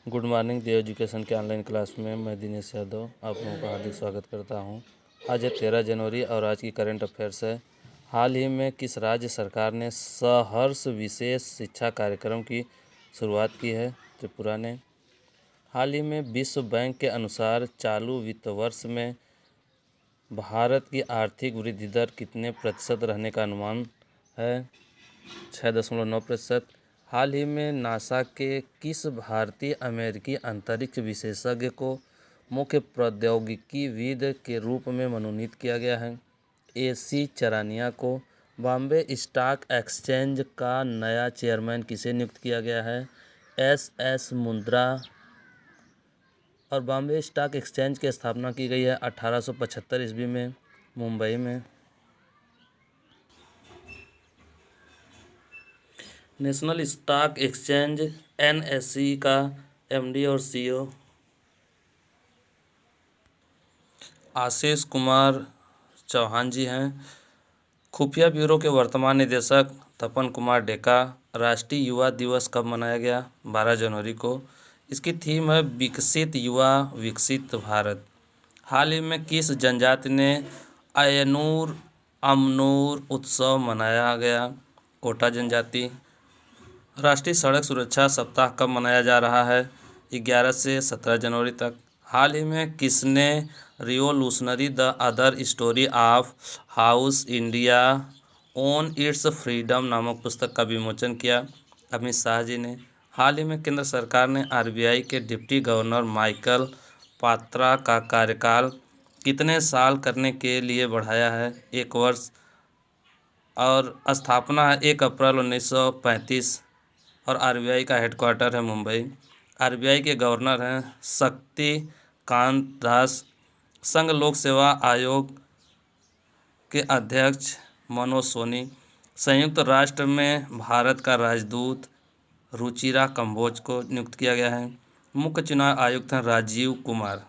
Good morning दी education के online class में मैं दिनेश यादव आप लोगों का हार्दिक स्वागत करता हूं। आज है 13 जनवरी और आज की करंट अफेयर्स है। हाल ही में किस राज्य सरकार ने सहर्ष विशेष शिक्षा कार्यक्रम की शुरुआत की है? त्रिपुरा ने। हाल ही में विश्व बैंक के अनुसार चालू वित्त वर्ष में भारत की आर्थिक वृद्धि दर कितने प्रतिशत रहने का अनुमान है? 6.9%। हाल ही में नासा के किस भारतीय अमेरिकी अंतरिक्ष विशेषज्ञ को मुख्य प्रौद्योगिकीविद के रूप में मनोनीत किया गया है? AC चरानिया को। बॉम्बे स्टॉक एक्सचेंज का नया चेयरमैन किसे नियुक्त किया गया है? SS मुंद्रा। और बॉम्बे स्टॉक एक्सचेंज की स्थापना की गई है 1875 ईस्वी में मुंबई में। नेशनल स्टॉक एक्सचेंज NSE का MD और CEO आशीष कुमार चौहान जी हैं। खुफिया ब्यूरो के वर्तमान निदेशक तपन कुमार डेका। राष्ट्रीय युवा दिवस कब मनाया गया? 12 जनवरी को। इसकी थीम है विकसित युवा विकसित भारत। हाल ही में किस जनजाति ने अयनूर अमनूर उत्सव मनाया गया? कोटा जनजाति। राष्ट्रीय सड़क सुरक्षा सप्ताह कब मनाया जा रहा है? 11 से 17 जनवरी तक। हाल ही में किसने revolutionary the other story of house India on it's freedom नामक पुस्तक का विमोचन किया? अमित शाह जी ने। हाल ही में केंद्र सरकार ने RBI के डिप्टी गवर्नर माइकल पात्रा का कार्यकाल कितने साल करने के लिए बढ़ाया है? 1 वर्ष। और स्थापना है 1 अप्रैल 1935 और RBI का हेडक्वार्टर है मुंबई। RBI के गवर्नर हैं शक्ति कांत दास। संघ लोक सेवा आयोग के अध्यक्ष मनोज सोनी। संयुक्त राष्ट्र में भारत का राजदूत रुचिरा कंबोज को नियुक्त किया गया है। मुख्य चुनाव आयुक्त हैं राजीव कुमार।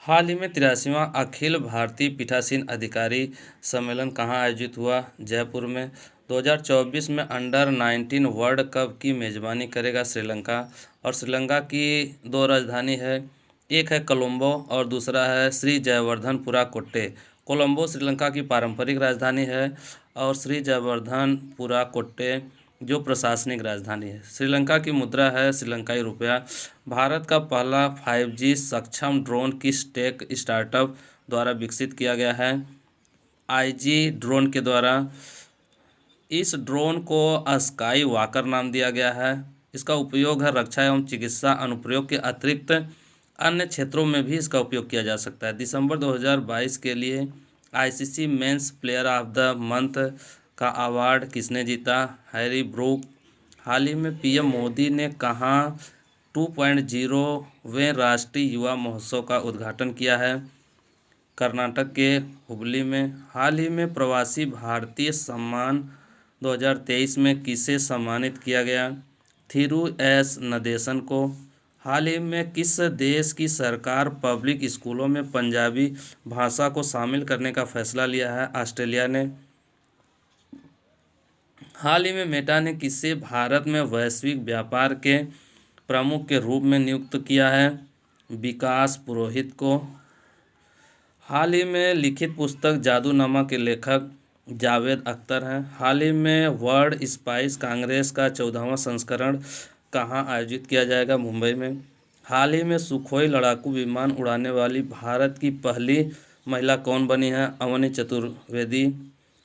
हाल ही में 83वां अखिल भारतीय पीठासीन अधिकारी सम्मेलन कहाँ आयोजित हुआ? जयपुर में। 2024 में अंडर-19 वर्ल्ड कप की मेज़बानी करेगा श्रीलंका और श्रीलंका की 2 राजधानी है, एक है कोलंबो और दूसरा है श्री जयवर्धनपुरा कोट्टे। कोलंबो श्रीलंका की पारंपरिक राजधानी है और श्री जयवर्धनपुरा कोट्टे जो प्रशासनिक राजधानी है। श्रीलंका की मुद्रा है श्रीलंकाई रुपया। भारत का पहला 5G सक्षम ड्रोन किस टेक स्टार्टअप द्वारा विकसित किया गया है? IG ड्रोन के द्वारा। इस ड्रोन को स्काई वॉकर नाम दिया गया है। इसका उपयोग है रक्षा एवं चिकित्सा अनुप्रयोग के अतिरिक्त अन्य क्षेत्रों में भी इसका उपयोग किया जा सकता है। दिसंबर 2022 के लिए ICC men's player of the month का अवार्ड किसने जीता? Harry Brook. हाल ही में PM मोदी ने कहाँ 2.0वें राष्ट्रीय युवा महोत्सव का उद्घाटन किया है? कर्नाटक के हुबली में। हाल ही में प्रवासी भारतीय सम्मान 2023 में किसे सम्मानित किया गया? थिरू एस नदेसन को। हाल ही में किस देश की सरकार पब्लिक स्कूलों में पंजाबी भाषा को शामिल करने का फैसला लिया है? ऑस्ट्रेलिया ने। हाल ही में मेटा ने किसे भारत में वैश्विक व्यापार के प्रमुख के रूप में नियुक्त किया है? विकास पुरोहित को। हाल ही में लिखित पुस्तक जादूनामा के लेखक जावेद अख्तर हैं। हाल ही में वर्ल्ड स्पाइस कांग्रेस का 14वां संस्करण कहाँ आयोजित किया जाएगा? मुंबई में। हाल ही में सुखोई लड़ाकू विमान उड़ाने वाली भारत की पहली महिला कौन बनी है? अवनी चतुर्वेदी।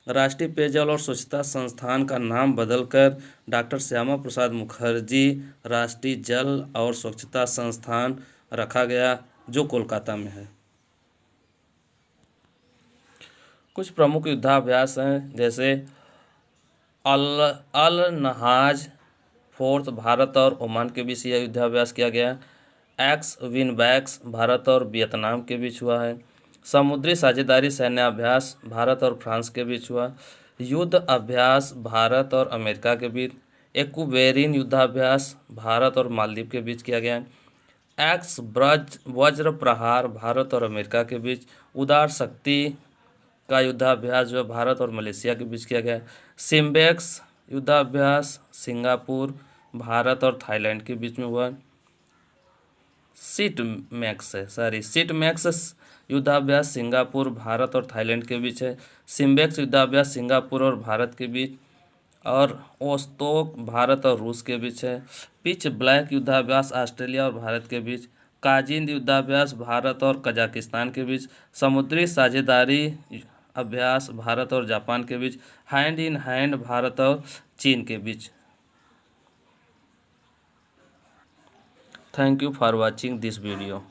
राष्ट्रीय पेयजल और स्वच्छता संस्थान का नाम बदलकर डॉक्टर श्यामा प्रसाद मुखर्जी राष्ट्रीय जल और स्वच्छता संस्थान रखा गया जो कोलकाता में है। कुछ प्रमुख युद्धाभ्यास हैं जैसे अल नहाज फोर्थ भारत और ओमान के बीच यह युद्धाभ्यास किया गया। एक्स विनबैक्स भारत और वियतनाम के बीच हुआ है। समुद्री साझेदारी सैन्याभ्यास भारत और फ्रांस के बीच हुआ। युद्ध अभ्यास भारत और अमेरिका के बीच। एक्वेरिन युद्धाभ्यास भारत और मालदीव के बीच किया गया। एक्स वज्र प्रहार भारत और अमेरिका के बीच। उदार शक्ति का युद्धाभ्यास जो है भारत और मलेशिया के बीच किया गया। सिम्बेक्स युद्धाभ्यास सिंगापुर भारत और थाईलैंड के बीच में हुआ। सीट मैक्स युद्धाभ्यास सिंगापुर, भारत और थाईलैंड के बीच है। सिम्बेक्स युद्धाभ्यास सिंगापुर और भारत के बीच। और ओस्तोक भारत और रूस के बीच है। पिच ब्लैक युद्धाभ्यास ऑस्ट्रेलिया और भारत के बीच। काजिंद युद्धाभ्यास भारत और कजाकिस्तान के बीच। समुद्री साझेदारी अभ्यास भारत और जापान के बीच। हैंड इन हैंड भारत और चीन के बीच। Thank you for watching this video.